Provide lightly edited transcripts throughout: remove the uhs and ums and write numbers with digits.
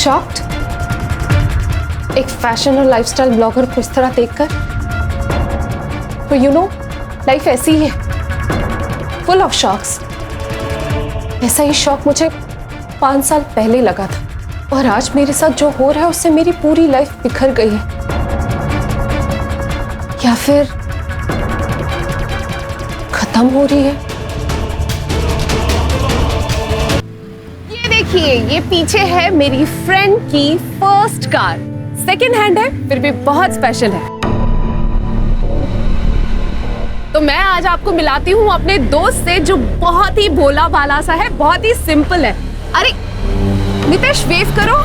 Shocked एक fashion और lifestyle blogger को इस तरह देखकर। तो यू नो, लाइफ ऐसी ही है, फुल ऑफ शॉक्स। ऐसा ही शॉक मुझे 5 साल पहले लगा था और आज मेरे साथ जो हो रहा है उससे मेरी पूरी लाइफ बिखर गई है। या फिर खत्म हो रही है। ये देखिए, ये पीछे है मेरी फ्रेंड की फर्स्ट कार। सेकंड हैंड है, फिर भी बहुत स्पेशल है। तो मैं आज आपको मिलाती हूँ अपने दोस्त से, जो बहुत ही भोला भाला सा है, बहुत ही सिंपल है। अरे नितेश, वेव करो।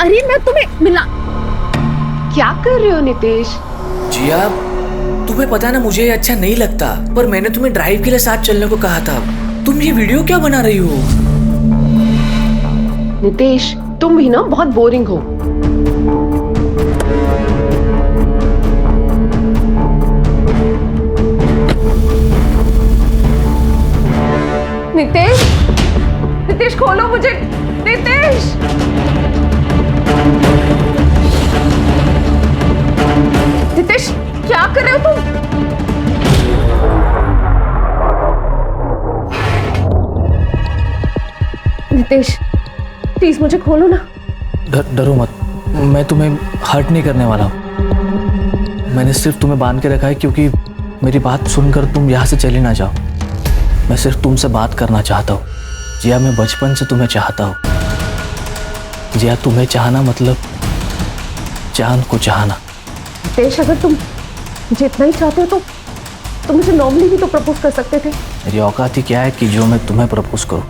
अरे मैं तुम्हें मिला। क्या कर रहे हो नितेश? जिया, तुम्हें पता ना मुझे ये अच्छा नहीं लगता, पर मैंने तुम्हें ड्राइव के लिए साथ चलने को कहा था। तुम ये वीडियो क्या बना रही हो? नितेश, तुम भी ना बहुत बोरिंग हो। नितेश, नितेश खोलो मुझे। नितेश, नितेश क्या कर रहे हो तुम? नितेश प्लीज मुझे खोलो ना। डरो मत, मैं तुम्हें हर्ट नहीं करने वाला हूँ। मैंने सिर्फ तुम्हें बांध के रखा है क्योंकि मेरी बात सुनकर तुम यहाँ से चली ना जाओ। मैं सिर्फ तुमसे बात करना चाहता हूँ। जिया, मैं बचपन से तुम्हें चाहता हूँ। जिया, तुम्हें चाहना मतलब चांद को चाहना। नितेश, अगर तुम मुझे इतना ही चाहते हो तो तुम मुझे नॉर्मली भी तो प्रपोज कर सकते थे। मेरी औकात ही क्या है कि जो मैं तुम्हें प्रपोज करूं।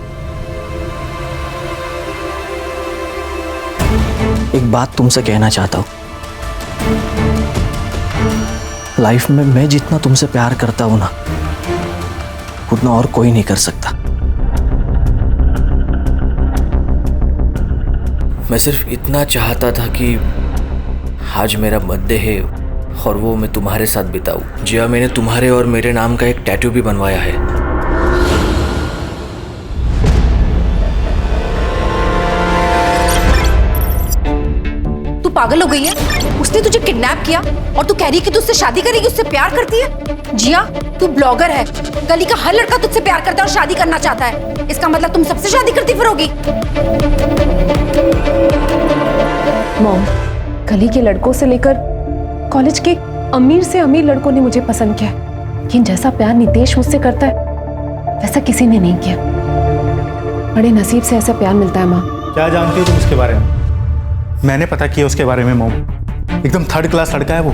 एक बात तुमसे कहना चाहता हूं। लाइफ में मैं जितना तुमसे प्यार करता हूं ना, उतना और कोई नहीं कर सकता। मैं सिर्फ इतना चाहता था कि आज मेरा बर्थडे है और वो मैं तुम्हारे साथ बिताऊं। जिया, मैंने तुम्हारे और मेरे नाम का एक टैटू भी बनवाया है। तू पागल हो गई है? उसने तुझे किडनैप किया और तू कह रही है कि तू उससे शादी करेगी, उससे प्यार करती है? जिया, तू ब्लॉगर है, गली का हर लड़का तुझसे प्यार करता है और शादी करना चाहता है। इसका मतलब तुम सबसे शादी करती फिरोगी? मॉम, गली के लड़कों से लेकर कॉलेज के अमीर से अमीर लड़कों ने मुझे पसंद किया, लेकिन जैसा प्यार नितेश मुझसे करता है वैसा किसी ने नहीं किया। बड़े नसीब से ऐसा प्यार मिलता है। माँ, क्या जानती हो तुम उसके बारे में? मैंने पता किया उसके बारे में। मोम एकदम थर्ड क्लास लड़का है वो।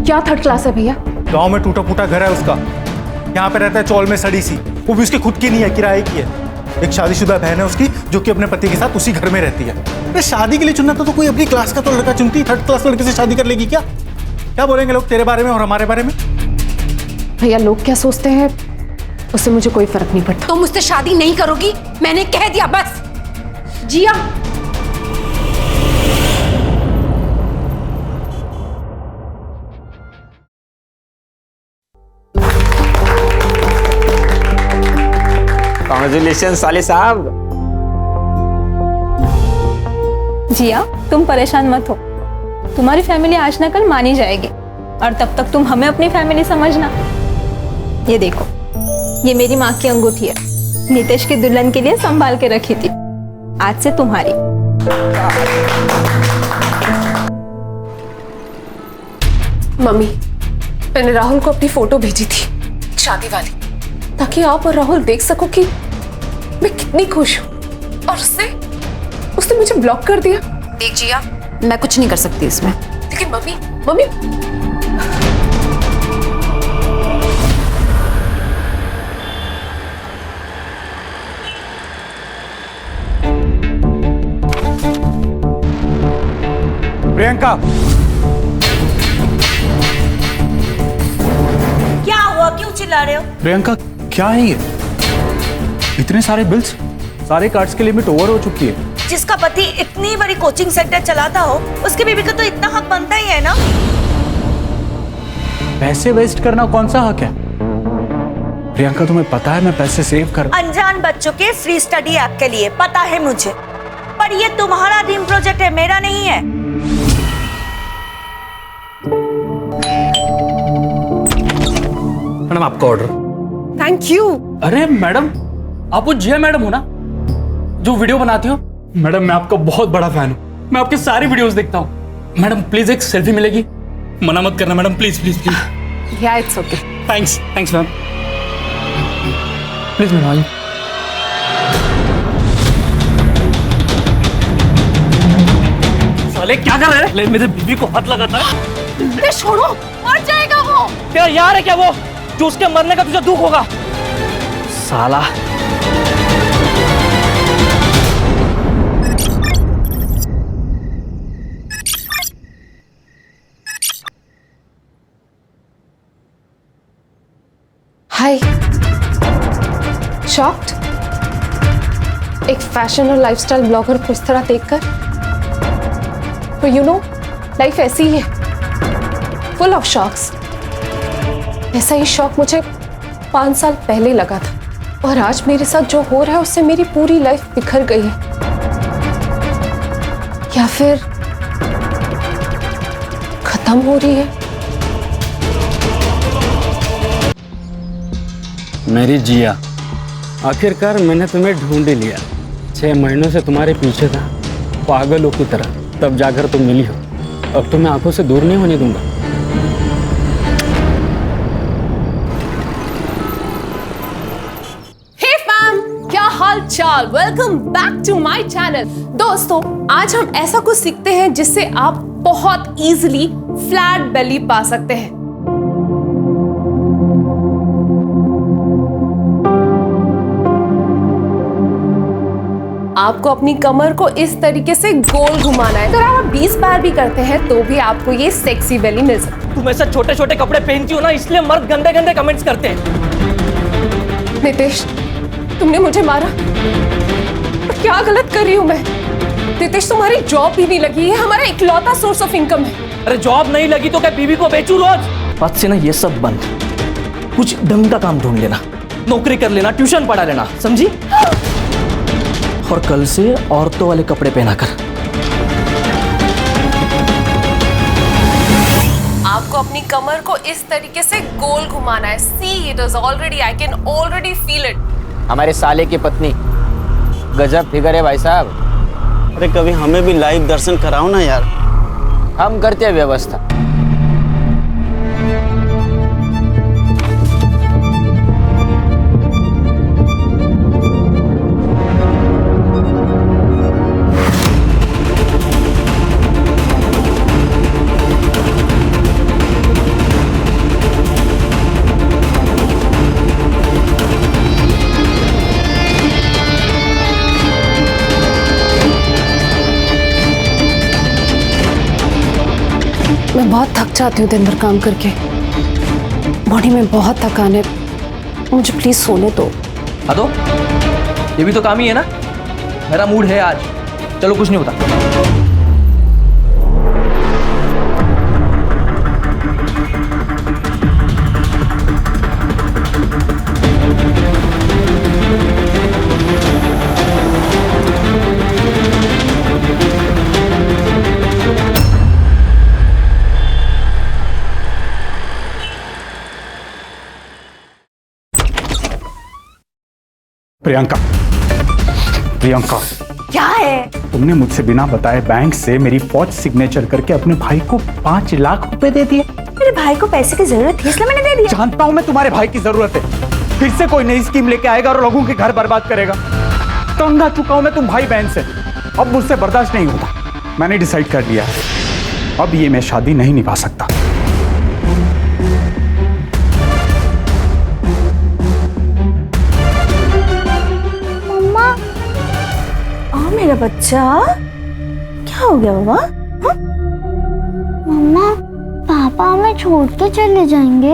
क्या थर्ड क्लास है भैया? गांव में टूटा फूटा घर है उसका, यहाँ पे रहता है चौल में सड़ी सी, वो भी उसके खुद की नहीं है, किराए की है। एक शादीशुदा बहन है उसकी जो कि अपने पति के साथ उसी घर में रहती है। अरे शादी के लिए चुनना तो कोई अपनी क्लास का तो लड़का चुनती, थर्ड क्लास लड़के से शादी कर लेगी क्या? क्या बोलेंगे लोग तेरे बारे में और हमारे बारे में? भैया, लोग क्या सोचते हैं उससे मुझे कोई फर्क नहीं पड़ता। तुम मुझसे शादी नहीं करोगी, मैंने कह दिया बस। जिया, कांग्रेचुलेशन साले साहब। जिया, तुम परेशान मत हो, तुम्हारी फैमिली आज न कल मानी जाएगी और तब तक तुम हमें अपनी फैमिली समझना। ये देखो, ये मेरी माँ की अंगूठी है, नितेश की दुल्हन के लिए संभाल के रखी थी, आज से तुम्हारी। मम्मी, मैंने राहुल को अपनी फोटो भेजी थी शादी वाली, ताकि आप और राहुल देख सको कि मैं कितनी खुश हूँ। और उसने मुझे ब्लॉक कर दिया। देख जिया, मैं कुछ नहीं कर सकती इसमें। लेकिन मम्मी प्रियंका, क्या हुआ? क्यों चिल्ला रहे हो? प्रियंका क्या है ये? इतने सारे बिल्स, सारे कार्ड्स की लिमिट ओवर हो चुकी है। जिसका पति इतनी बड़ी कोचिंग सेंटर चलाता हो, उसकी बीवी का तो इतना हक बनता ही है ना। पैसे वेस्ट करना कौन सा हक है? प्रियंका, तुम्हें पता है मैं पैसे सेव कर। अनजान बच्चों के फ्री स्टडी ऐप के लिए, पता है मुझे। पर ये तुम्हारा ड्रीम प्रोजेक्ट है, मेरा नहीं है। मैडम आपका ऑर्डर। Thank you. अरे मैडम, आप वो जिया मैडम हो ना जो वीडियो बनाती हो? मैडम मैं आपका बहुत बड़ा फैन हूँ, मैं आपके सारी वीडियोस देखता हूँ। मैडम प्लीज एक सेल्फी मिलेगी? मना मत करना मैडम, प्लीज प्लीज प्लीज। या it's okay. Thanks thanks ma'am, please ma'am आइए। साले क्या कर रहे हैं? मेरे बीवी को हाथ लगाता है। छोड़ो, मर जाएगा वो। तेरा यार है क्या वो, जो उसके मरने का तुझे दुख होगा? साला। हाय। शॉक्ड? एक फैशन और लाइफस्टाइल ब्लॉगर को इस तरह देखकर। तो यू नो, लाइफ ऐसी ही है, फुल ऑफ शॉक्स। ऐसा ही शौक मुझे 5 साल पहले लगा था, और आज मेरे साथ जो हो रहा है उससे मेरी पूरी लाइफ बिखर गई है, या फिर खत्म हो रही है। मेरी जिया, आखिरकार मैंने तुम्हें ढूंढ ही लिया। 6 महीनों से तुम्हारे पीछे था पागलों की तरह, तब जाकर तुम मिली हो। अब तो मैं आंखों से दूर नहीं होने दूंगा। हे फैम, क्या हाल चाल? Welcome back to my channel. दोस्तों, आज हम ऐसा कुछ सीखते हैं जिससे आप बहुत इजीली फ्लैट बेली पा सकते हैं। आपको अपनी कमर को इस तरीके से गोल घुमाना है। अगर आप 20 बार भी करते हैं तो भी आपको ये सेक्सी बेली मिल सकती है। तुम ऐसे छोटे छोटे कपड़े पहनती हो ना, इसलिए मर्द गंदे गंदे कमेंट्स करते हैं। नितेश, तुमने मुझे मारा? और क्या गलत कर रही हूँ मैं? नितेश, तुम्हारी जॉब भी नहीं लगी है, हमारा इकलौता सोर्स ऑफ इनकम है। अरे जॉब नहीं लगी तो क्या बीवी को बेचूं रोज? आज से ना ये सब बंद, कुछ ढंग का काम ढूंढ लेना, नौकरी कर लेना, ट्यूशन पढ़ा लेना, समझी? और कल से औरतों वाले कपड़े पहना कर। आपको अपनी कमर को इस तरीके से गोल घुमाना है। See, it is already, I can already feel it. हमारे साले की पत्नी, गजब फिगर है भाई साहब। अरे कभी हमें भी लाइव दर्शन कराओ ना यार। हम करते हैं व्यवस्था। मैं बहुत थक जाती हूँ दिन भर काम करके, बॉडी में बहुत थकान है, मुझे प्लीज सोने दो। हाँ तो ये भी तो काम ही है ना। मेरा मूड है आज, चलो कुछ नहीं होता। प्रियंका, प्रियंका, क्या है? तुमने मुझसे बिना बताए बैंक से मेरी फौज सिग्नेचर करके अपने भाई को 5 लाख रुपए दे दिए। मेरे भाई को पैसे की जरूरत थी इसलिए मैंने दे दिया। जानता हूं मैं तुम्हारे भाई की जरूरत है। फिर से कोई नई स्कीम लेके आएगा और लोगों के घर बर्बाद करेगा। तंग आ चुका हूं मैं तुम भाई बहन से, अब मुझसे बर्दाश्त नहीं होता। मैंने डिसाइड कर लिया है, अब ये मैं शादी नहीं निभा सकता। मेरा बच्चा, क्या हो गया बाबा? मम्मा, पापा हमें छोड़ के चले जाएंगे।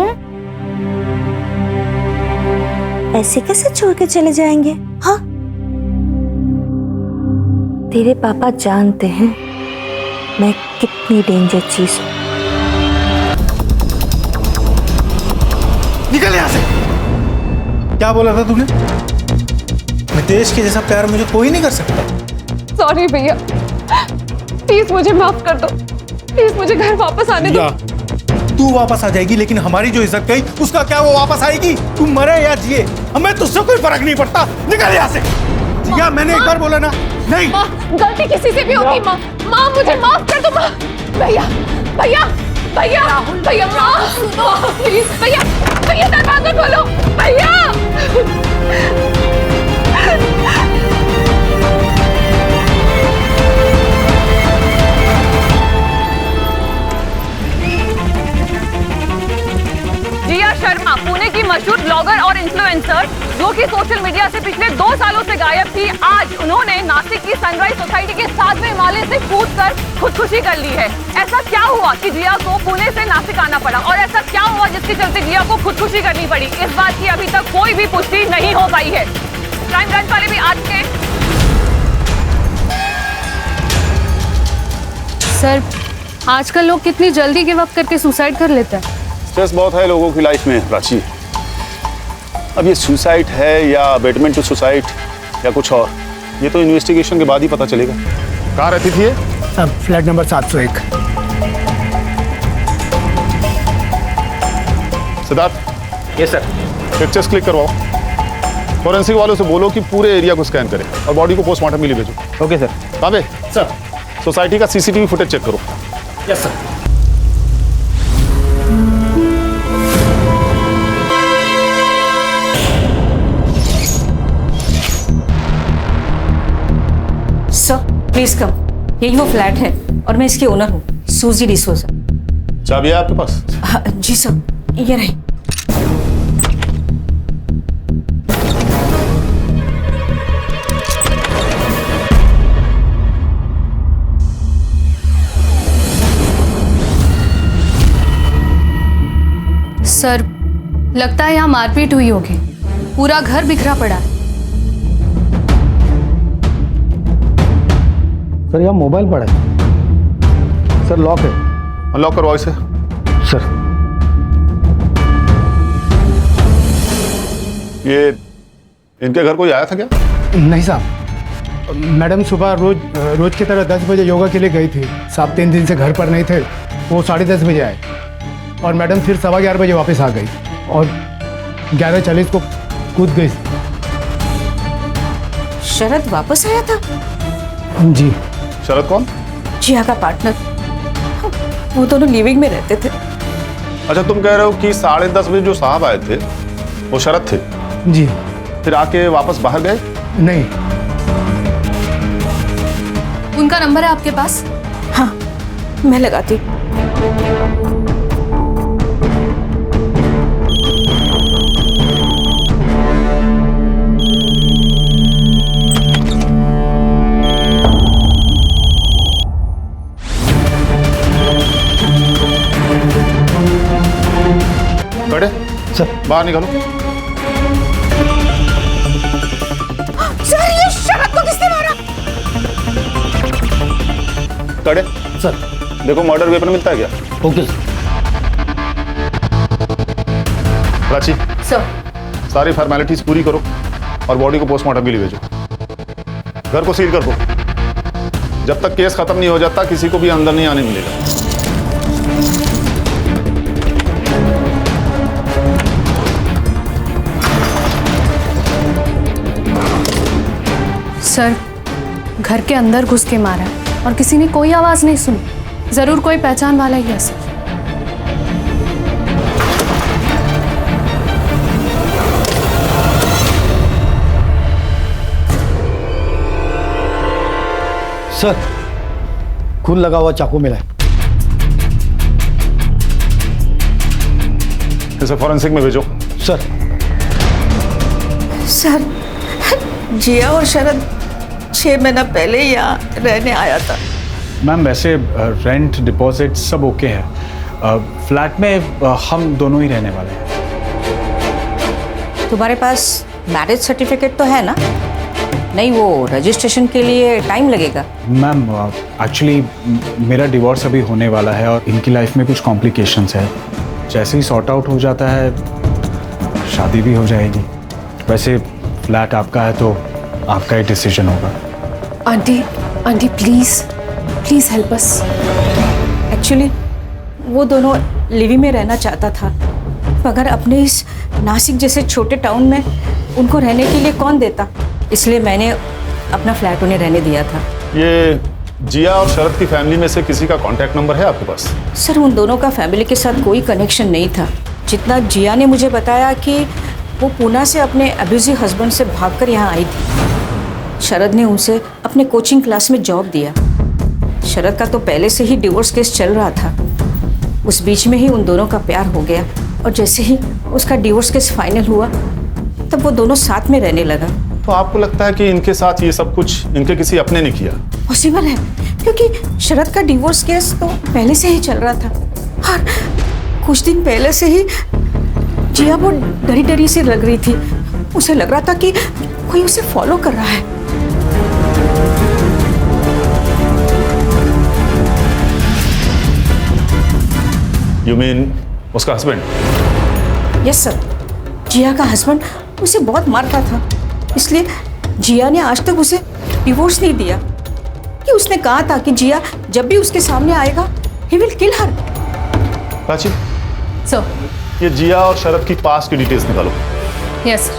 ऐसे कैसे छोड़ के चले जाएंगे? हाँ, तेरे पापा जानते हैं मैं कितनी डेंजर चीज हूँ। निकल यहाँ से। क्या बोला था तूने? नितेश के जैसा प्यार मुझे कोई नहीं कर सकता। सॉरी भैया, प्लीज मुझे माफ कर दो, प्लीज मुझे घर वापस आने दो। तू वापस आ जाएगी, लेकिन हमारी जो इज्जत गई उसका क्या वो वापस आएगी? तू मरे या जिए, हमें तुझसे कोई फर्क नहीं पड़ता। निकल यहाँ से। जिया, मैंने एक बार बोला ना। नहीं माँ, गलती किसी से भी होती। माँ, माँ मुझे माफ कर दो। माँ, भैया भैया भैया भैया, माँ सुनो प्लीज। भैया भैया दरवाजा खोलो भैया। जिया शर्मा, पुणे की मशहूर ब्लॉगर और इन्फ्लुएंसर, जो कि सोशल मीडिया से पिछले 2 सालों से गायब थी, आज उन्होंने नासिक की सनराइज सोसाइटी के 7वें माले से कूदकर खुदकुशी कर ली है। ऐसा क्या हुआ कि जिया को पुणे से नासिक आना पड़ा, और ऐसा क्या हुआ जिसके चलते जिया को खुदकुशी करनी पड़ी? इस बात की अभी तक कोई भी पुष्टि नहीं हो पाई है। क्राइम ब्रांच वाले भी आज के सर, आजकल लोग कितनी जल्दी गिव अप करके सुसाइड कर लेते हैं। स्ट्रेस बहुत है लोगों की लाइफ में प्राची। अब ये सुसाइड है या अबेटमेंट टू सुसाइड या कुछ और, ये तो इन्वेस्टिगेशन के बाद ही पता चलेगा। कहाँ रहती थी ये? Flat number 701। Siddharth. Yes sir. Pictures click करवाओ। फॉरेंसिक वालों से बोलो कि पूरे एरिया को स्कैन करें और बॉडी को पोस्टमार्टम के लिए भेजो। Okay sir. काबे सर। सोसाइटी का सीसीटीवी फुटेज चेक करो। Yes sir. Sir please come, यही वो फ्लैट है और मैं इसकी ओनर हूँ, सूजी डिसोजा। चाबी है आपके पास? जी सर, ये रही। सर, लगता है यहाँ मारपीट हुई होगी, पूरा घर बिखरा पड़ा है। सर यहाँ मोबाइल पड़ा है। सर लॉक है। अनलॉक करवाओ इसे। सर ये इनके घर कोई आया था क्या? नहीं साहब, मैडम सुबह रोज की तरह 10 बजे योगा के लिए गई थी। साहब 3 दिन से घर पर नहीं थे, वो 10:30 बजे आए और मैडम फिर 11:15 बजे वापस आ गई और 11:40 को कूद गई। शरद वापस आया था? जी। शरद कौन? जिया का पार्टनर, वो दोनों लिविंग में रहते थे। अच्छा, तुम कह रहे हो कि 10:30 बजे जो साहब आए थे वो शरद थे? जी। फिर आके वापस बाहर गए? नहीं। उनका नंबर है आपके पास? हाँ, मैं लगाती। कड़े सर बाहर निकालो। सर ये शरद को किसने मारा? कड़े सर। देखो मर्डर वेपन मिलता है क्या? ओके प्राची, सर सारी फॉर्मेलिटीज पूरी करो और बॉडी को पोस्टमार्टम के लिए भेजो। घर को सील कर दो। जब तक केस खत्म नहीं हो जाता किसी को भी अंदर नहीं आने मिलेगा। सर, घर के अंदर घुस के मारा है और किसी ने कोई आवाज नहीं सुनी। जरूर कोई पहचान वाला ही है सर। सर, खून लगा हुआ चाकू मिला है। इसे फॉरेंसिक में भेजो। सर। सर, जिया और शरद 6 महीना पहले यहाँ रहने आया था। मैम वैसे रेंट डिपॉजिट सब ओके है। फ्लैट में हम दोनों ही रहने वाले हैं। तुम्हारे पास मैरिज सर्टिफिकेट तो है ना? नहीं, वो रजिस्ट्रेशन के लिए टाइम लगेगा। मैम एक्चुअली मेरा डिवोर्स अभी होने वाला है और इनकी लाइफ में कुछ कॉम्प्लिकेशंस है। जैसे ही सॉर्ट आउट हो जाता है शादी भी हो जाएगी। वैसे फ्लैट आपका है तो आपका ही डिसीजन होगा। Aunty, aunty please please help us. Actually वो दोनों लिवी में रहना चाहता था, मगर अपने इस नासिक जैसे छोटे टाउन में उनको रहने के लिए कौन देता, इसलिए मैंने अपना फ्लैट उन्हें रहने दिया था। ये जिया और शरद की फैमिली में से किसी का कांटेक्ट नंबर है आपके पास? सर उन दोनों का फैमिली के साथ कोई कनेक्शन नहीं था। जितना जिया ने मुझे बताया कि वो पूना से अपने अब्यूजिव हस्बैंड से भागकर यहाँ आई थी। शरद ने उनसे अपने कोचिंग क्लास में जॉब दिया। शरद का तो पहले से ही डिवोर्स केस चल रहा था। उस बीच में ही उन दोनों का प्यार हो गया और जैसे ही उसका डिवोर्स केस फाइनल हुआ तब वो दोनों साथ में रहने लगा। तो आपको लगता है कि इनके साथ ये सब कुछ इनके किसी अपने ने किया? पॉसिबल है, क्योंकि शरद का डिवोर्स केस तो पहले से ही चल रहा था और कुछ दिन पहले से ही जिया वो डरी डरी से लग रही थी। उसे लग रहा था कि कोई उसे फॉलो कर रहा है। यू मीन उसका हस्बैंड? यस सर, जिया का हस्बैंड उसे बहुत मारता था, इसलिए जिया ने आज तक उसे डिवोर्स नहीं दिया। कि उसने कहा था कि जिया जब भी उसके सामने आएगा he will kill her. Prachi, sir ये जिया और शरद की पास की डिटेल्स निकालो। यस,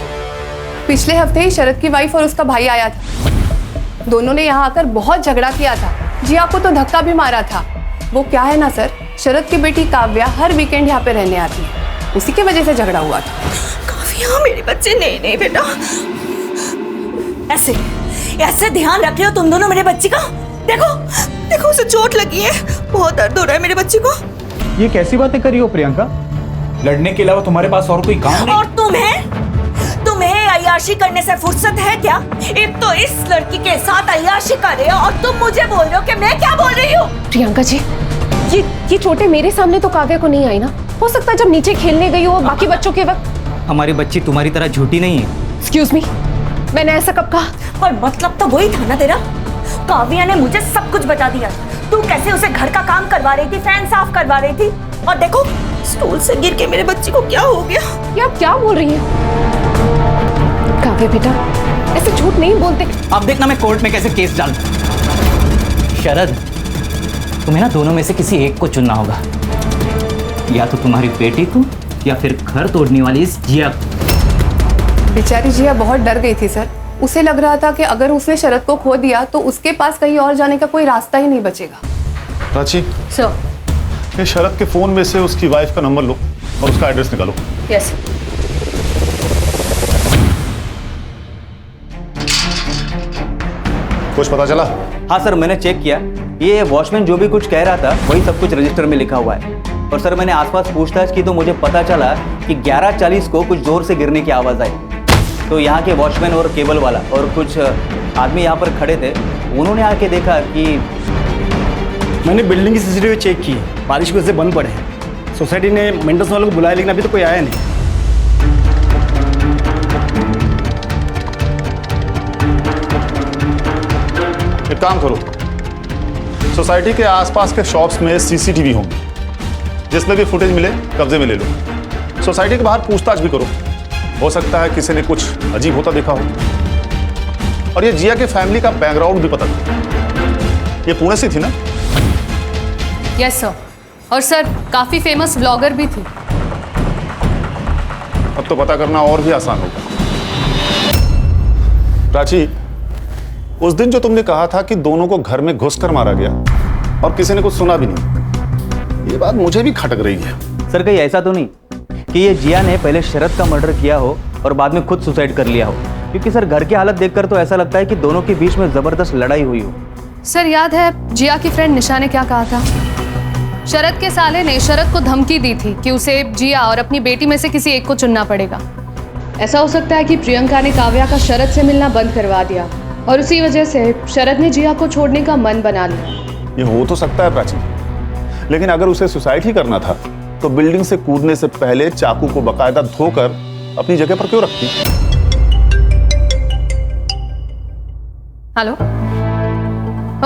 पिछले हफ्ते ही शरद की वाइफ और उसका भाई आया था। दोनों ने यहाँ आकर बहुत झगड़ा किया था। जिया को तो धक्का भी मारा था। वो क्या है ना सर, शरद की बेटी काव्या हर वीकेंड यहाँ पे रहने आती है, उसी की वजह से झगड़ा हुआ था। काव्या मेरे बच्चे, नहीं नहीं बेटा, ऐसे ऐसे ध्यान रख रहे हो तुम दोनों मेरे बच्चे का। देखो देखो उसे चोट लगी है, बहुत दर्द हो रहा है मेरे बच्चे को। ये कैसी बातें करी हो प्रियंका? लड़ने के अलावा तुम्हारे पास और कोई काम नहीं? और तुम्हें अय्याशी करने से फुर्सत है क्या? एक तो इस लड़की के साथ अय्याशी कर रहे हो और तुम मुझे बोल रहे हो कि मैं क्या बोल रही हूँ? प्रियंका जी, ये चोटें मेरे सामने तो काव्या को नहीं आई ना। हो सकता है जब नीचे खेलने गई हो बाकी बच्चों के वक्त। हमारी बच्ची तुम्हारी तरह झूठी नहीं है। एक्सक्यूज मी, मैंने ऐसा कब कहा? पर मतलब तो वही था ना तेरा। काव्या ने मुझे सब कुछ बता दिया। तू कैसे उसे घर का काम करवा रही थी, फैन साफ करवा रही थी, और देखो स्टूल से गिर के मेरे बच्चे को क्या हो गया। ये आप क्या बोल रही हैं? काव्या बेटा, ऐसे झूठ नहीं बोलते। अब देखना मैं कोर्ट में कैसे केस डालता। शरद, तुम्हें ना दोनों में से किसी एक को चुनना होगा। या तो तुम्हारी बेटी को या फिर घर तोड़ने वाली इस जिया। बेचारी जिया बहुत डर गई थी सर। उसे लग रहा था कि अगर उसने शरद को खो दिया तो उसके पास कहीं और जाने का कोई रास्ता ही नहीं बचेगा। प्राची, सर, ये शरद के फोन में से उसकी वाइफ का नंबर लो और उसका एड्रेस निकालो। यस। कुछ पता चला? हाँ सर, मैंने चेक किया। ये वॉचमैन जो भी कुछ कह रहा था वही सब कुछ रजिस्टर में लिखा हुआ है। और सर मैंने आसपास पूछताछ की तो मुझे पता चला कि 11:40 को कुछ जोर से गिरने की आवाज़ आई। तो यहाँ के वॉचमैन और केबल वाला और कुछ आदमी यहाँ पर खड़े थे, उन्होंने आके देखा कि मैंने बिल्डिंग की सीसीटीवी चेक की, बारिश की वजह से बंद पड़े हैं। सोसाइटी ने मेंटेनेंस वालों को बुलाया लेकिन अभी तो कोई आया नहीं। एक काम करो, सोसाइटी के आसपास के शॉप्स में सीसीटीवी होंगी, जिसमें भी फुटेज मिले कब्जे में ले लो। सोसाइटी के बाहर पूछताछ भी करो, हो सकता है किसी ने कुछ अजीब होता देखा हो। और ये जिया के फैमिली का बैकग्राउंड भी पता था। ये पुणे से थी ना? Yes sir. और सर काफी फेमस ब्लॉगर भी थी। अब तो पता करना और भी आसान होगा। प्राची, उस दिन जो तुमने कहा था कि दोनों को घर में घुसकर मारा गया और किसी ने कुछ सुना भी नहीं, ये बात मुझे भी खटक रही है। सर कहीं ऐसा तो नहीं कि ये जिया ने पहले शरद का मर्डर किया हो और बाद में खुद सुसाइड कर लिया हो? क्योंकि सर घर की हालत देखकर तो ऐसा लगता है कि दोनों के बीच में जबरदस्त लड़ाई हुई हो। सर याद है जिया की फ्रेंड निशा ने क्या कहा था? शरद के साले ने शरद को धमकी दी थी कि उसे जिया और अपनी बेटी में से किसी एक को चुनना पड़ेगा। ऐसा हो सकता है कि प्रियंका ने काव्या का शरद से मिलना बंद करवा दिया और उसी वजह से शरद ने जिया को छोड़ने का मन बना लिया। ये हो तो सकता है प्राची, लेकिन अगर उसे सुसाइड ही करना था तो बिल्डिंग से कूदने से पहले चाकू को बकायदा धोकर अपनी जगह पर क्यों रखती? हेलो,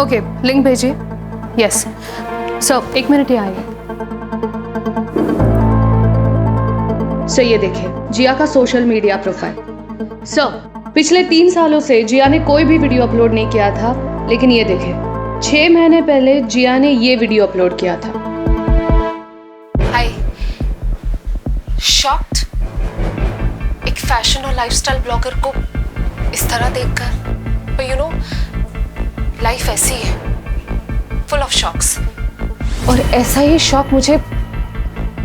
ओके, लिंक भेजिए। यस सर, 1 मिनट ही आइए। सर ये देखिए जिया का सोशल मीडिया प्रोफाइल। सर पिछले 3 सालों से जिया ने कोई भी वीडियो अपलोड नहीं किया था लेकिन ये देखें, 6 महीने पहले जिया ने ये वीडियो अपलोड किया था। हाय, शॉक्ड? एक फैशन और लाइफस्टाइल ब्लॉगर को इस तरह देखकर, but you know, लाइफ ऐसी है, फुल ऑफ शॉक्स। और ऐसा ही शॉक मुझे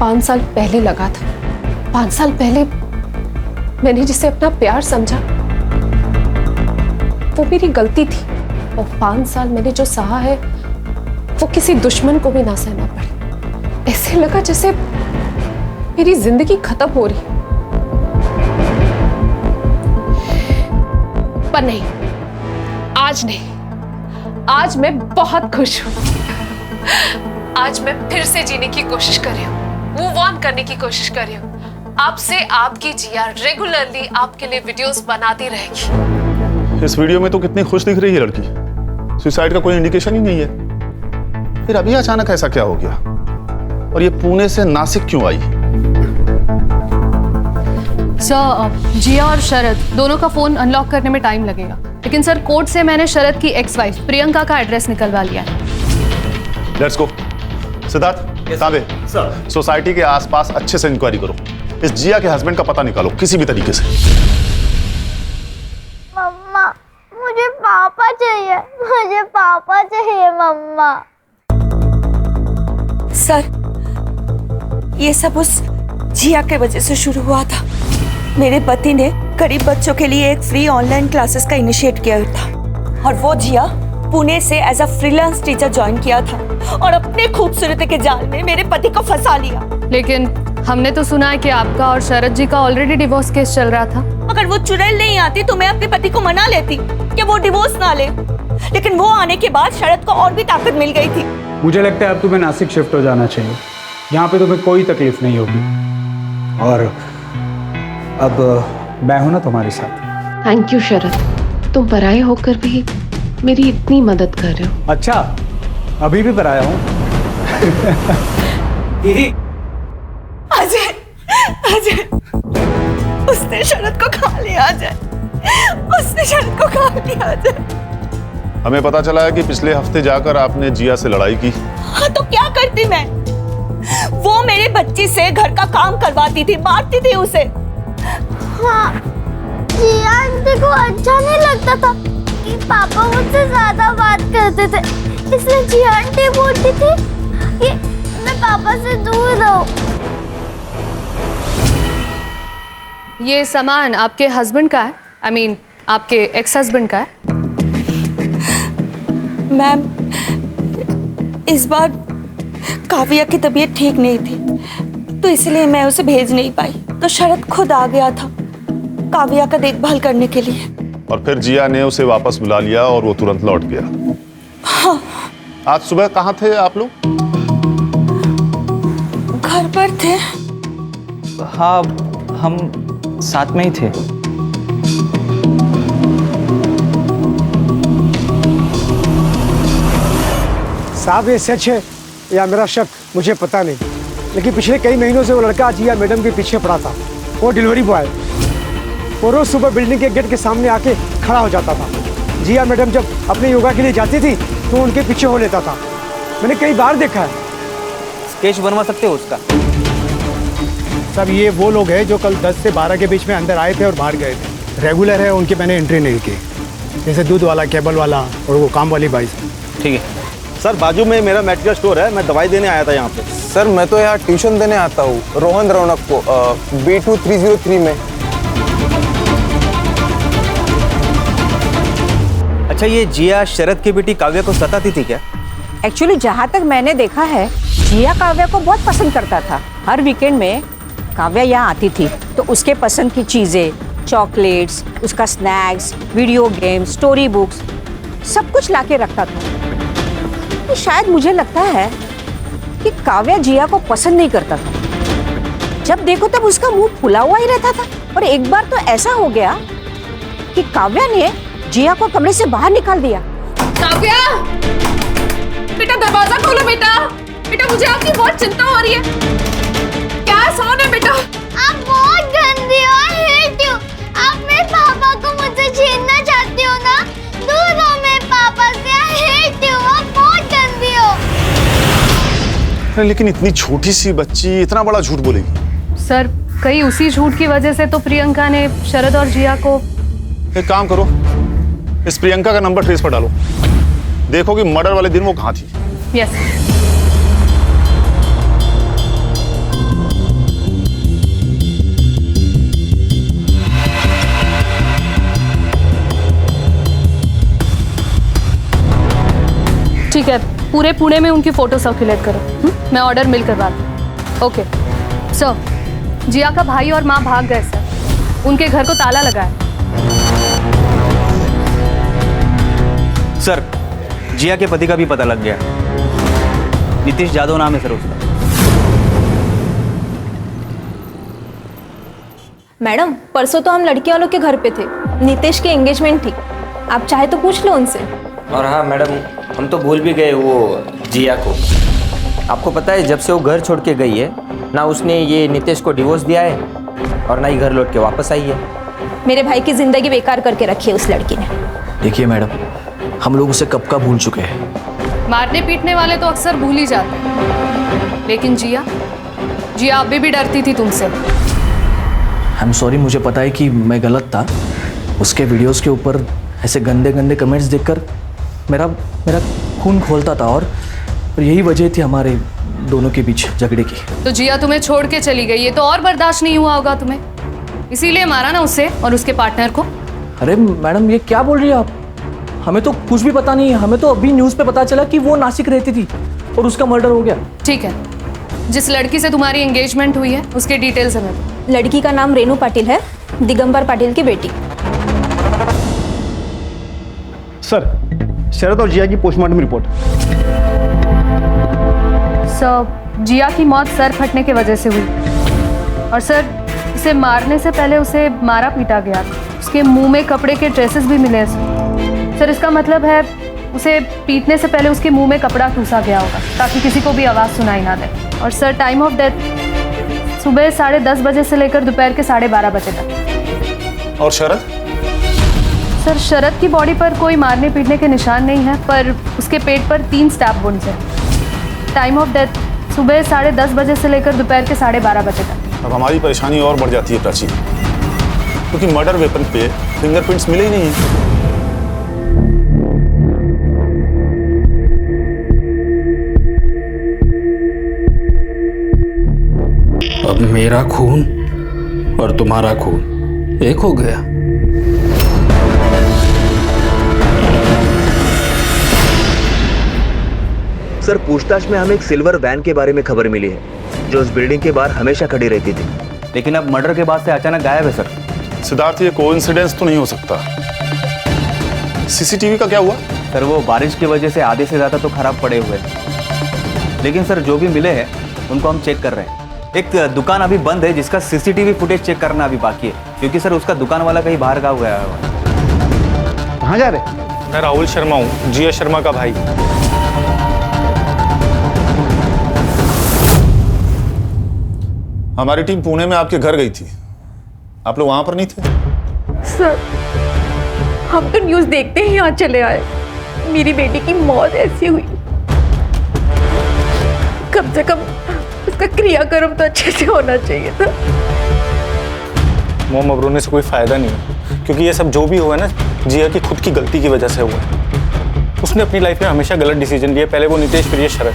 5 साल पहले लगा था। 5 साल पहले मैंने जिसे अपना प्यार समझा वो मेरी गलती थी, और 5 साल मैंने जो सहा है वो किसी दुश्मन को भी ना सहना पड़े। ऐसे लगा जैसे मेरी जिंदगी खत्म हो रही, पर नहीं, आज नहीं। आज मैं बहुत खुश हूं। आज मैं फिर से जीने की कोशिश कर रही हूँ, मूव ऑन करने की कोशिश कर रही हूँ। आपसे आपकी जिया रेगुलरली आपके लिए वीडियोस बनाती रहेगी। इस वीडियो में तो कितनी खुश दिख रही है लड़की, सुसाइड का कोई इंडिकेशन ही नहीं है। फिर अभी अचानक ऐसा क्या हो गया, और ये पुणे से नासिक क्यों आई? सर, जिया और शरद दोनों का फोन अनलॉक करने में टाइम लगेगा, लेकिन सर कोर्ट से मैंने शरद की एक्स वाइफ प्रियंका का एड्रेस निकलवा लिया है। Let's go. सिद्धार्थ, ताबे सोसाइटी के आसपास अच्छे से इंक्वायरी करो, इस जिया के हस्बैंड का पता निकालो किसी भी तरीके से। मम्मा, मुझे पापा चाहिए, मुझे पापा चाहिए मम्मा। सर, ये सब उस जिया के वजह से शुरू हुआ था। मेरे पति ने गरीब बच्चों के लिए एक फ्री ऑनलाइन क्लासेस का इनिशिएट किया था, और वो जिया पुणे से as a freelance teacher join किया था और अपने खूबसूरती के जाल में मेरे पति को फंसा लिया। लेकिन हमने तो सुना है कि आपका और शरद जी का ऑलरेडी डिवोर्स केस चल रहा था। अगर वो चुड़ैल नहीं आती तो मैं अपने पति को मना लेती कि वो डिवोर्स ना ले, लेकिन वो आने के बाद शरद को और भी ताकत मिल गई थी। मुझे लगता है अब तुम्हें नासिक शिफ्ट हो जाना चाहिए, यहाँ पे तुम्हें कोई तकलीफ नहीं होगी, और अब मैं हूं ना तुम्हारे साथ। थैंक यू शरद, तुम पराये होकर भी मेरी इतनी मदद कर रहे हो। अच्छा, अभी भी पराया हूँ। अजय, अजय, उसने शरद को खा लिया अजय, उसने शरद को खा लिया अजय। हमें पता चला है कि पिछले हफ्ते जाकर आपने जिया से लड़ाई की। हाँ, तो क्या करती मैं? वो मेरे बच्ची से घर का काम करवाती थी, मारती थी उसे। हाँ, जिया आंटी को अच्छा नहीं लगता था कि पापा मुझसे ज्यादा बात करते थे, इसलिए जिया आंटी बोलती थी कि मैं पापा से दूर रहूं। ये सामान आपके हस्बैंड का है? I mean, आपके एक्स हस्बैंड का है? मैम, इस बार काव्या की तबीयत ठीक नहीं थी, तो इसलिए मैं उसे भेज नहीं पाई, तो शरद खुद आ गया था काव्या का देखभाल करने के लिए। और फिर जिया ने उसे वापस बुला लिया और वो तुरंत लौट गया। हाँ। आज सुबह कहाँ थे आप लोग? घर पर थे। हाँ, हम साथ में ही थे। साहब, ये सच है या मेरा शक मुझे पता नहीं, लेकिन पिछले कई महीनों से वो लड़का जिया मैडम के पीछे पड़ा था। वो डिलीवरी बॉय, वो रोज सुबह बिल्डिंग के गेट के सामने आके खड़ा हो जाता था। जिया मैडम जब अपने योगा के लिए जाती थी तो उनके पीछे हो लेता था। मैंने कई बार देखा है। स्केच बनवा सकते हो उसका? सब ये वो लोग हैं जो कल 10 से 12 के बीच में अंदर आए थे और बाहर गए थे। रेगुलर है, उनकी मैंने एंट्री नहीं की, जैसे दूध वाला, केबल वाला और वो काम वाली बाई। ठीक है सर, बाजू में मेरा मेडिकल स्टोर है, मैं दवाई देने आया था यहाँ पे। सर, मैं तो यहाँ ट्यूशन देने आता हूँ रोहन रौनक को B2 303 में। अच्छा, ये जिया शरद की बेटी काव्या को सताती थी क्या? एक्चुअली जहाँ तक मैंने देखा है, जिया काव्या को बहुत पसंद करता था। हर वीकेंड में काव्या यहाँ आती थी तो उसके पसंद की चीज़ें, चॉकलेट्स, उसका snacks, video games, story books, सब कुछ लाके रखता था। तो शायद मुझे लगता है कि काव्या जिया को पसंद नहीं करता था। जब देखो तब उसका मुंह फुला हुआ ही रहता था। और एक बार तो ऐसा हो गया कि काव्या ने जिया को कमरे से बाहर निकाल दिया। काव्या, बेटा दरवाजा खोलो बेटा। बेटा, मुझे आपकी बहुत चिंता हो रही है। क्या सोन है बेटा? आप बहुत गंदी हो, I hate you। आप मेरे पापा को मुझसे छीनना चाहती हो ना? दूर हो मेरे पापा से, अरे लेकिन इतनी छोटी सी बच्ची इतना बड़ा झूठ बोलेगी? सर कहीं उसी झूठ की वजह से तो प्रियंका ने शरद और जिया को। एक काम करो, इस प्रियंका का नंबर ट्रेस पर डालो, देखो कि मर्डर वाले दिन वो कहाँ थी। यस। ठीक है, पूरे पुणे में उनकी फोटो सर्कुलेट करो। मैं ऑर्डर मिल करवाती हूँ। ओके सर, जिया का भाई और माँ भाग गए सर, उनके घर को ताला लगा है। सर जिया के पति का भी पता लग गया, नीतीश जादव नाम है सर उसका। मैडम परसों तो हम लड़की वालों के घर पे थे, नीतीश की एंगेजमेंट थी, आप चाहे तो पूछ लो उनसे। और हाँ मैडम, हम तो भूल भी गए वो जिया को। आपको पता है जब से वो घर छोड़ के गई है ना उसने ये नीतीश को डिवोर्स दिया है और ना ही घर लौट के वापस आई है। मेरे भाई की जिंदगी बेकार करके रखी है उस लड़की ने। देखिए मैडम, हम लोग उसे कब का भूल चुके हैं। मारने पीटने वाले तो अक्सर भूल ही जाते हैं, लेकिन जिया अभी भी डरती थी तुमसे। आई एम सॉरी, मुझे पता है कि मैं गलत था। उसके वीडियोस के ऊपर ऐसे गंदे गंदे कमेंट्स देखकर मेरा खून खोलता था और यही वजह थी हमारे दोनों के बीच झगड़े की। तो जिया तुम्हें छोड़ के चली गई, ये तो और बर्दाश्त नहीं हुआ होगा तुम्हें, इसीलिए मारा ना उसे और उसके पार्टनर को। अरे मैडम ये क्या बोल रही है आप? हमें तो कुछ भी पता नहीं है, हमें तो अभी न्यूज़ पे पता चला कि वो नासिक रहती थी और उसका मर्डर हो गया। ठीक है, जिस लड़की से तुम्हारी एंगेजमेंट हुई है उसके डिटेल्स हमें दो। लड़की का नाम रेनू पाटिल है, दिगंबर पाटिल की बेटी। सर शरद और जिया की पोस्टमार्टम रिपोर्ट। सर जिया की मौत सर फटने की वजह से हुई और सर इसे मारने से पहले उसे मारा पीटा गया, उसके मुंह में कपड़े के ट्रेसेस भी मिले सर। इसका मतलब है उसे पीटने से पहले उसके मुंह में कपड़ा ठूसा गया होगा ताकि किसी को भी आवाज़ सुनाई ना दे। और सर टाइम ऑफ डेथ सुबह 10:30 बजे से लेकर दोपहर के 12:30 बजे तक। और शरद? सर शरद की बॉडी पर कोई मारने पीटने के निशान नहीं है, पर उसके पेट पर 3 स्टैब वुंड्स हैं। टाइम ऑफ डेथ सुबह 10:30 बजे से लेकर दोपहर के 12:30 बजे तक। अब हमारी परेशानी और बढ़ जाती है प्राची, क्योंकि मर्डर वेपन पे फिंगरप्रिंट्स मिले ही नहीं है। अब मेरा खून और तुम्हारा खून एक हो गया। सर पूछताछ में हमें एक सिल्वर वैन के बारे में खबर मिली है जो उस बिल्डिंग के बाहर हमेशा खड़ी रहती थी, लेकिन अब मर्डर के बाद से अचानक गायब है सर। सिद्धार्थ ये कोइंसिडेंस तो नहीं हो सकता। सीसीटीवी का क्या हुआ? सर वो बारिश की वजह से आधे से ज़्यादा तो खराब पड़े हुए हैं, लेकिन सर जो भी मिले हैं उनको हम चेक कर रहे हैं। एक दुकान अभी बंद है जिसका सीसीटीवी फुटेज चेक करना अभी बाकी है, क्योंकि सर उसका दुकान वाला कहीं बाहर गाँव गया है। कहाँ जा रहे? मैं राहुल शर्मा हूँ, जिया शर्मा का भाई। हमारी टीम पुणे में आपके घर गई थी, आप लोग वहां पर नहीं थे? सर हम तो न्यूज़ देखते ही यहाँ चले आए। मेरी बेटी की मौत ऐसी हुई, कम से कम उसका क्रियाक्रम तो अच्छे से होना चाहिए था। मोम अब रोने से कोई फायदा नहीं है, क्योंकि ये सब जो भी हुआ है ना जिया की खुद की गलती की वजह से हुआ है। उसने अपनी लाइफ में हमेशा गलत डिसीजन लिए, पहले वो नीतीश फिर ये शरद।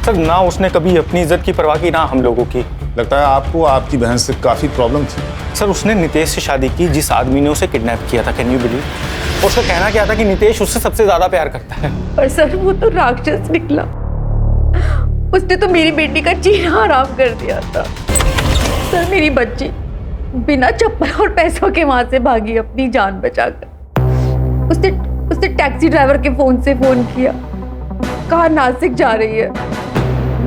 सर ना उसने कभी अपनी इज्जत की परवाह की ना हम लोगों की। लगता है आपको आपकी बहन से काफी प्रॉब्लम थी। सर उसने नितेश से शादी की जिस आदमी ने उसे किडनैप किया था, कैन यू बिलीव? उसका कहना क्या था कि नितेश उससे सबसे ज्यादा प्यार करता है। पर सर वो तो राक्षस निकला, उसने तो मेरी बेटी का जीना हराम कर दिया था। सर मेरी बच्ची बिना चप्पल और पैसों के वहां से भागी अपनी जान बचाकर। उसने टैक्सी ड्राइवर के फोन से फोन किया, कहा नासिक जा रही है,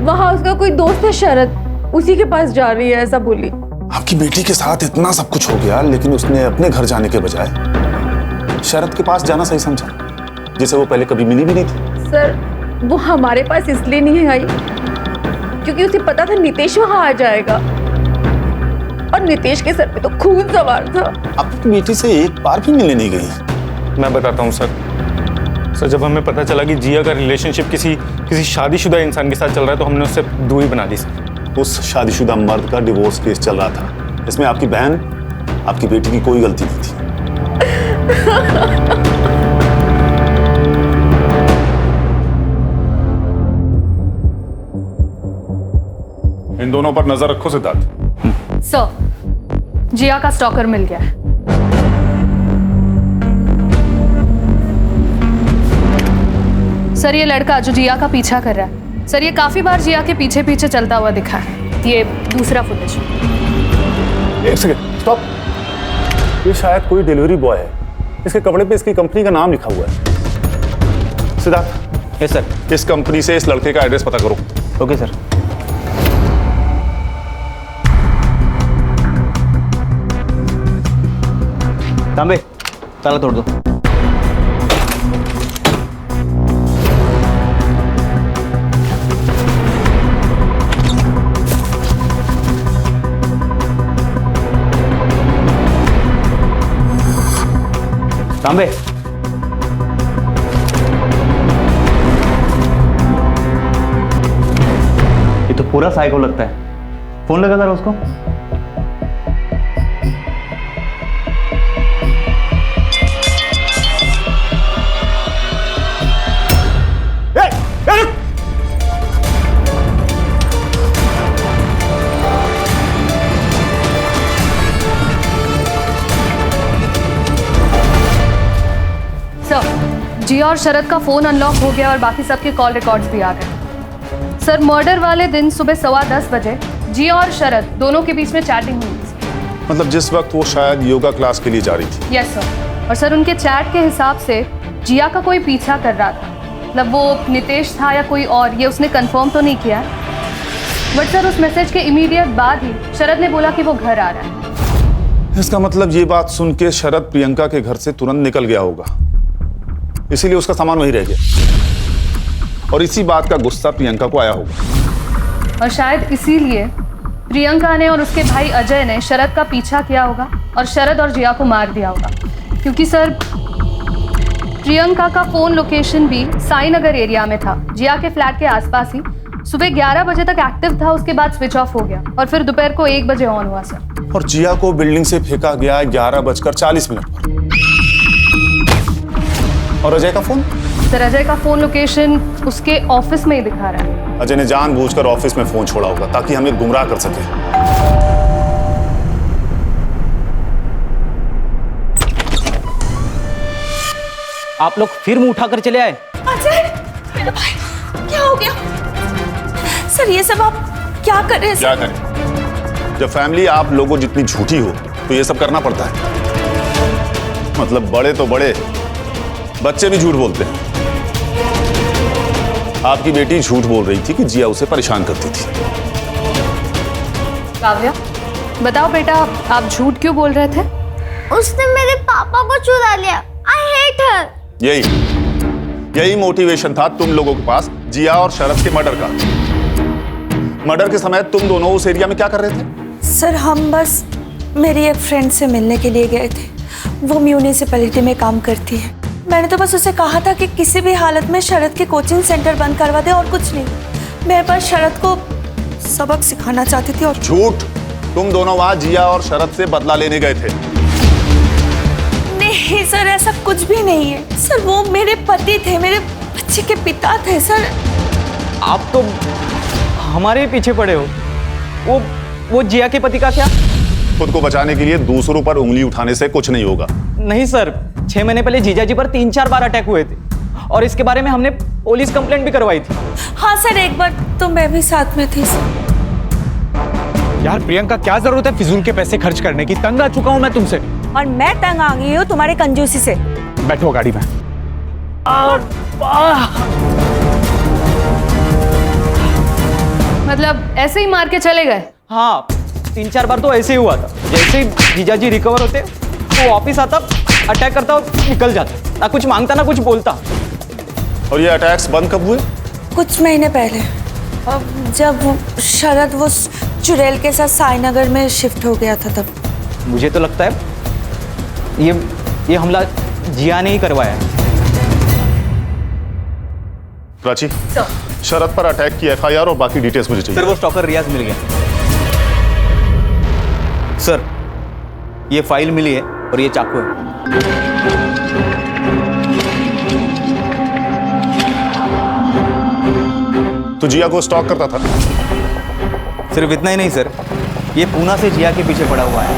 वहां उसका कोई दोस्त है शरद, उसी के पास जा रही है ऐसा बोली। आपकी बेटी के साथ इतना सब कुछ हो गया, लेकिन उसने अपने घर जाने के बजाय शरद के पास जाना सही समझा, जिसे वो पहले कभी मिली भी नहीं थी। सर वो हमारे पास इसलिए नहीं आई क्योंकि उसे पता था नितेश वहां आ जाएगा, और नितेश के सर पे तो खून सवार था। आपकी बेटी से एक बार भी मिलने नहीं गई? मैं बताता हूँ सर। सर जब हमें पता चला कि जिया का रिलेशनशिप किसी शादीशुदा इंसान के साथ चल रहा है तो हमने उससे दूरी बना दी सर। उस शादीशुदा मर्द का डिवोर्स केस चल रहा था। इसमें आपकी बहन, आपकी बेटी की कोई गलती नहीं थी। इन दोनों पर नजर रखो सिद्धार्थ। सर, जिया का स्टॉकर मिल गया है। सर ये लड़का जो जिया का पीछा कर रहा है, सर ये काफी बार जिया के पीछे पीछे चलता हुआ दिखा है। ये दूसरा फुटेज। एक सेकंड, स्टॉप। ये शायद कोई डिलीवरी बॉय है। इसके कपड़े पे इसकी कंपनी का नाम लिखा हुआ है। सिद्धार्थ। Yes sir. इस कंपनी से इस लड़के का एड्रेस पता करो। Okay sir. तांबे, ताला तोड़ दो। तांबे, ये तो पूरा साइको लगता है। फोन लगा जरा उसको। जिया और शरद का फोन अनलॉक हो गया और बाकी सबके कॉल रिकॉर्ड्स भी आ गए। सर मर्डर वाले दिन सुबह 10:15 बजे जिया और शरद दोनों के बीच में चैटिंग हुई थी। मतलब जिस वक्त वो शायद योगा क्लास के लिए जा रही थी। Yes sir. और सर उनके चैट के हिसाब से जिया का कोई पीछा कर रहा था। मतलब वो नितेश था या कोई और, ये उसने कंफर्म तो नहीं किया। बट सर उस मैसेज के इमीडिएट बाद ही शरद ने बोला कि वो घर आ रहा है। इसका मतलब ये बात सुन के शरद प्रियंका के घर से तुरंत निकल गया होगा, इसीलिए उसका सामान वहीं रह गया और इसी बात का गुस्सा प्रियंका को आया होगा। और शायद इसीलिए प्रियंका ने और उसके भाई अजय ने शरद का पीछा किया होगा और शरद और जिया को मार दिया होगा। क्योंकि सर प्रियंका का फोन लोकेशन भी साई नगर एरिया में था, जिया के फ्लैट के आसपास ही। सुबह 11 बजे तक एक्टिव था, उसके बाद स्विच ऑफ हो गया और फिर दोपहर को 1 बजे ऑन हुआ सर। और जिया को बिल्डिंग से फेंका गया 11:40 पर। और अजय का फोन? सर अजय का फोन लोकेशन उसके ऑफिस में ही दिखा रहा है। अजय ने जानबूझकर ऑफिस में फोन छोड़ा होगा ताकि हमें गुमराह कर सके। आप लोग फिर मुंह उठाकर चले आए। अजय, मेरा भाई, क्या हो गया? सर ये सब आप क्या कर रहे हैं? क्या करें? जब फैमिली आप लोगों जितनी झूठी हो तो ये सब करना पड़ता है। मतलब बड़े तो बड़े, बच्चे भी झूठ बोलते हैं। आपकी बेटी झूठ बोल रही थी कि जिया उसे परेशान करती थी। काव्या, बताओ बेटा, आप झूठ क्यों बोल रहे थे? उसने मेरे पापा को चुरा लिया। I hate her. यही मोटिवेशन था तुम लोगों के पास जिया और शरद के मर्डर का। मर्डर के समय तुम दोनों उस एरिया में क्या कर रहे थे? सर हम बस मेरी एक फ्रेंड से मिलने के लिए गए थे। वो म्यूनिसिपैलिटी में काम करती है। मैंने तो बस उसे कहा था कि किसी भी हालत में शरद के कोचिंग सेंटर बंद करवा दे और कुछ नहीं। मैं बस शरद को सबक सिखाना चाहती थी। और झूठ, तुम दोनों वहां जिया और शरद से बदला लेने गए थे। नहीं सर, ऐसा कुछ भी नहीं है सर। वो मेरे पति थे, मेरे बच्चे के पिता थे सर। आप तो हमारे पीछे पड़े हो। वो जिया के पति का क्या? खुद को बचाने के लिए दूसरों पर उंगली उठाने से कुछ नहीं होगा। नहीं सर, 6 महीने पहले जीजा जी पर 3-4 बार अटैक हुए थे और इसके बारे में हमने पुलिस कंप्लेंट भी करवाई थी। हाँ सर, एक बार तो मैं भी साथ में थी सर। यार प्रियंका, क्या जरूरत है फिजूल के पैसे खर्च करने की? तंग आ चुका हूं मैं तुमसे। और मैं तंग आ गई हूँ तुम्हारे कंजूसी से। बैठो गाड़ी में। मतलब ऐसे ही मार के चले गए? हाँ, 3-4 बार तो ऐसे ही हुआ था। जैसे ही जीजा जी रिकवर होते तो ऑफिस आता, अटैक करता और निकल जाता। ना कुछ मांगता ना कुछ बोलता। और ये अटैक्स बंद कब हुए? कुछ महीने पहले, जब शरद वो चुड़ैल के साथ साईनगर में शिफ्ट हो गया था तब। मुझे तो लगता है ये हमला जिया ने ही करवाया है। प्राची, शरद पर अटैक की एफआईआर और बाकी डिटेल्स मुझे चाहिए। सर वो स्टॉकर रियाज मिल गया। सर ये फाइल मिली है और ये चाकू है। तो जिया को स्टॉक करता था? सिर्फ इतना ही नहीं सर, ये पूना से जिया के पीछे पड़ा हुआ है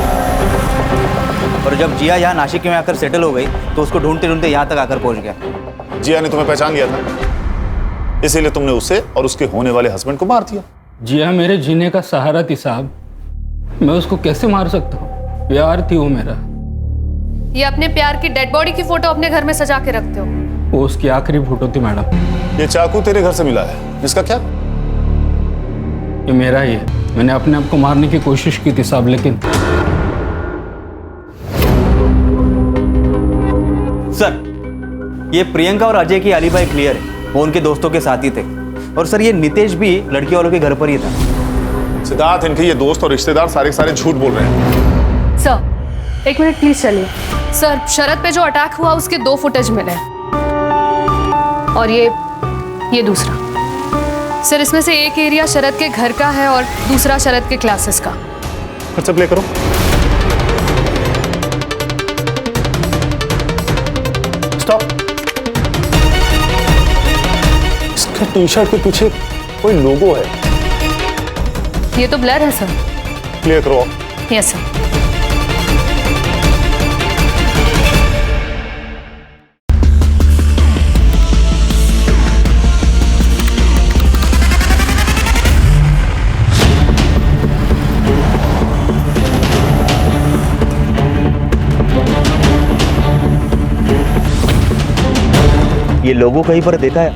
और जब जिया यहाँ नासिक में आकर सेटल हो गई तो उसको ढूंढते ढूंढते यहाँ तक आकर पहुंच गया। जिया ने तुम्हें पहचान लिया था, इसीलिए तुमने उसे और उसके होने वाले हस्बैंड को मार दिया। जिया मेरे जीने का सहारा थी साहब, मैं उसको कैसे मार सकता हूँ? प्यार थी वो मेरा। ये अपने प्यार की डेड बॉडी की फोटो अपने घर में सजा के रखते हो? वो उसकी आखिरी फोटो थी मैडम। ये चाकू तेरे घर से मिला है, इसका क्या? ये मेरा ही है, मैंने अपने आप को मारने की कोशिश की थी साहब, लेकिन सर ये प्रियंका और अजय की अलीबाई क्लियर है, वो उनके दोस्तों के साथ ही थे। और सर ये नितेश भी लड़की वालों के घर पर ही था। सिद्धार्थ, इनके ये दोस्त और रिश्तेदार सारे के सारे झूठ बोल रहे हैं। सर एक मिनट प्लीज चलिए। सर शरद पे जो अटैक हुआ उसके 2 फुटेज मिले और ये दूसरा। सर इसमें से एक एरिया शरद के घर का है और दूसरा शरद के क्लासेस का। अच्छा प्ले करो। स्टॉप। इसके टी शर्ट के पीछे कोई लोगो है। ये तो ब्लर है सर। प्ले करो। Yes sir. ये लोगो कहीं पर देखा है?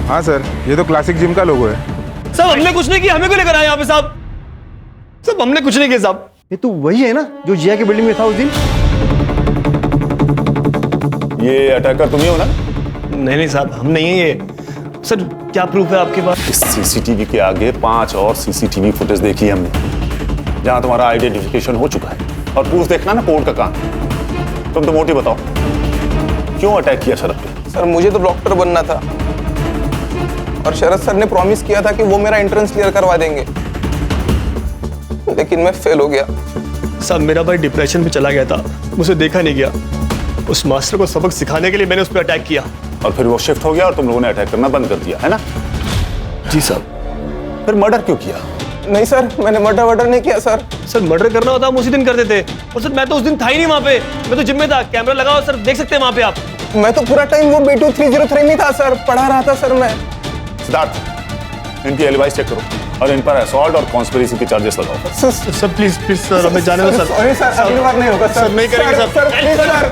हाँ सर, ये तो क्लासिक जिम का लोगो है। साहब हमने कुछ नहीं किया, हमें क्यों लेकर आए यहाँ पे साहब? साहब हमने कुछ नहीं किया साहब। ये तो वही है ना जो जिया की बिल्डिंग में था उस दिन? ये अटैकर तुम ही हो ना? नहीं साहब, हम नहीं है ये। सर क्या प्रूफ है आपके पास? इस सीसीटीवी के आगे 5 और सीसीटीवी फुटेज देखी है हमने, जहां तुम्हारा आइडेंटिफिकेशन हो चुका है। और प्रूफ देखना ना कोर्ट का काम। तुम तो मोटी बताओ, क्यों अटैक किया शरद पे? सर मुझे तो डॉक्टर बनना था और शरद सर ने प्रॉमिस किया था कि वो मेरा एंट्रेंस क्लियर करवा देंगे, लेकिन मैं फेल हो गया। साहब मेरा भाई डिप्रेशन में चला गया था, मुझे देखा नहीं गया। उस मास्टर को सबक सिखाने के लिए मैंने उस पर अटैक किया और फिर वो शिफ्ट हो गया और तुम लोगों ने अटैक करना बंद कर दिया, है ना? जी साहब। फिर मर्डर क्यों किया? नहीं सर, मैंने मर्डर नहीं किया सर। सर मर्डर करना होता हम उसी दिन करते थे, और सर मैं तो उस दिन था ही नहीं वहाँ पे, मैं तो जिम में था। कैमरा लगाओ सर, देख सकते हैं वहाँ पे आप। मैं तो पूरा टाइम वो B2 303 में था सर, पढ़ा रहा था सर मैं। सिद्धार्थ, इनकी एलिबाइस चेक करो और इन पर असॉल्ट और कॉन्स्पिरेसी के चार्जेस लगाओ। सर प्लीज प्लीज सर, हमें जाने दो सर। सॉरी सर, अगली बार नहीं होगा सर। नहीं करेंगे सर।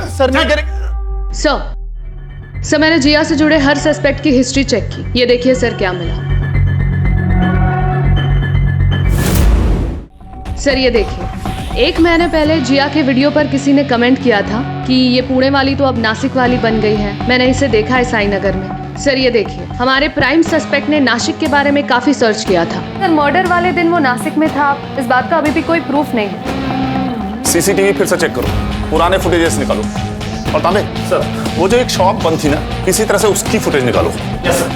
सर नहीं करेंगे सर मैंने जिया से जुड़े हर सस्पेक्ट की हिस्ट्री चेक की। ये देखिए सर क्या मिला। सर ये देखिए, 1 महीने पहले जिया के वीडियो पर किसी ने कमेंट किया था कि ये पुणे वाली तो अब नासिक वाली बन गई है। मैंने इसे देखा है साई नगर में। सर ये देखिए, हमारे प्राइम सस्पेक्ट ने नासिक के बारे में काफी सर्च किया था। सर मर्डर वाले दिन वो नासिक में था, इस बात का अभी भी कोई प्रूफ नहीं है। सीसीटीवी फिर से चेक करो, पुराने फुटेजेस निकालो। और तांबे सर, वो जो एक शॉप बंद थी ना, किसी तरह से उसकी फुटेज निकालो। Yes sir.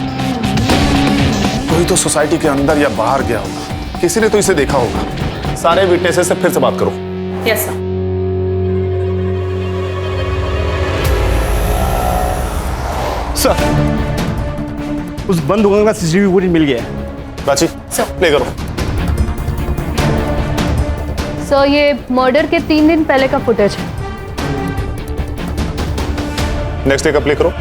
कोई तो सोसाइटी के अंदर या बाहर गया होगा, किसी ने तो इसे देखा होगा। सारे विटनेसेस से फिर से बात करो। Yes sir. सर उस बंद दुकान का सीसीटीवी फुटेज मिल गया है। प्राची प्ले करो। सर ये मर्डर के 3 दिन पहले का फुटेज है। नेक्स्ट डे का प्ले करो।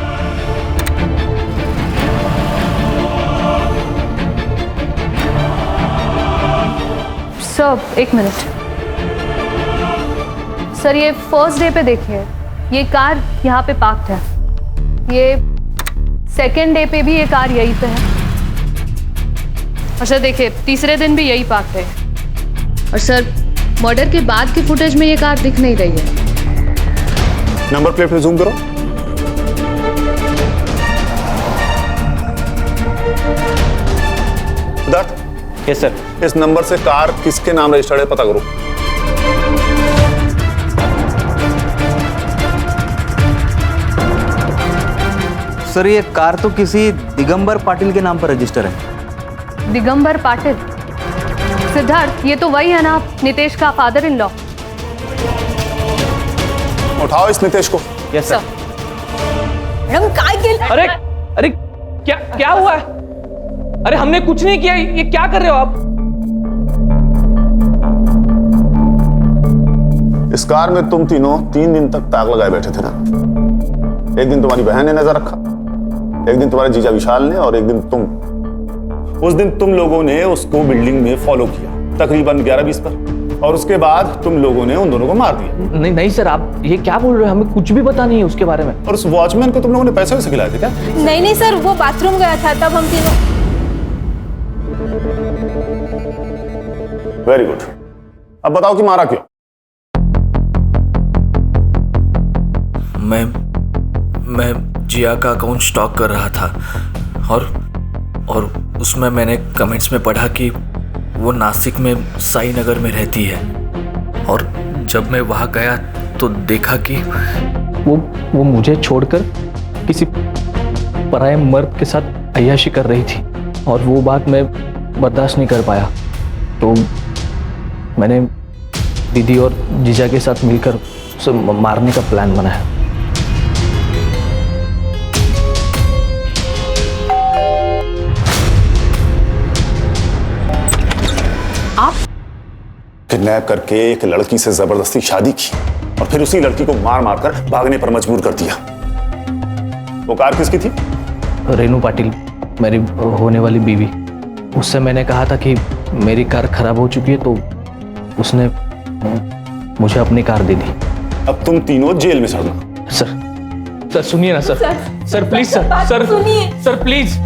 Sir 1 minute. सर ये फर्स्ट डे पे देखिए, ये कार यहाँ पे पार्क्ड है। ये सेकेंड डे पे भी ये कार यहीं पे है। और सर देखिए, तीसरे दिन भी यही पार्क्ड है। और सर मर्डर के बाद की फुटेज में ये कार दिख नहीं रही है। नंबर प्लेट पे जूम करो। सिद्धार्थ। Yes sir. इस नंबर से कार किसके नाम रजिस्टर्ड है पता करो। सर ये कार तो किसी दिगंबर पाटिल के नाम पर रजिस्टर है। दिगंबर पाटिल? सिद्धार्थ, ये तो वही है ना नितेश का फादर इन लॉ? उठाओ इस नितेश को। Yes sir. मैडम काय के अरे अरे क्या क्या हुआ है? अरे हमने कुछ नहीं किया, ये क्या कर रहे हो आप? इस कार में तुम तीनों 3 दिन तक ताक लगाए बैठे थे ना। एक दिन तुम्हारी बहन ने नजर रखा, एक दिन तुम्हारे जीजा विशाल ने, और एक दिन तुम। उस दिन तुम लोगों ने उसको बिल्डिंग में फॉलो किया तकरीबन 11:20 पर, और उसके बाद तुम लोगों ने उन दोनों को मार दिया। नहीं नहीं सर, आप ये क्या बोल रहे हो? हमें कुछ भी पता नहीं है उसके बारे में। और उस वॉचमैन को तुम लोगों ने पैसे वैसे खिलाए थे क्या? नहीं नहीं सर, वो बाथरूम गया था तब हम तीनों। Very good. अब बताओ कि मारा क्यों? मैं जिया का अकाउंट स्टॉक कर रहा था और उसमें मैंने कमेंट्स में पढ़ा कि वो नासिक में साई नगर में रहती है, और जब मैं वहाँ गया तो देखा कि वो मुझे छोड़कर किसी पराये मर्द के साथ अय्याशी कर रही थी, और वो बात मैं बर्दाश्त नहीं कर पाया। तो मैंने दीदी और जीजा के साथ मिलकर उसे मारने का प्लान बनाया। किडनैप करके एक लड़की से जबरदस्ती शादी की, और फिर उसी लड़की को मार मार कर भागने पर मजबूर कर दिया। वो कार किसकी थी? रेनू पाटिल, मेरी होने वाली बीवी। उससे मैंने कहा था कि मेरी कार खराब हो चुकी है, तो उसने मुझे अपनी कार दे दी। अब तुम तीनों जेल में सड़ना। सर सुनिए ना सर, सर प्लीज सर, सुनिए सर प्लीज।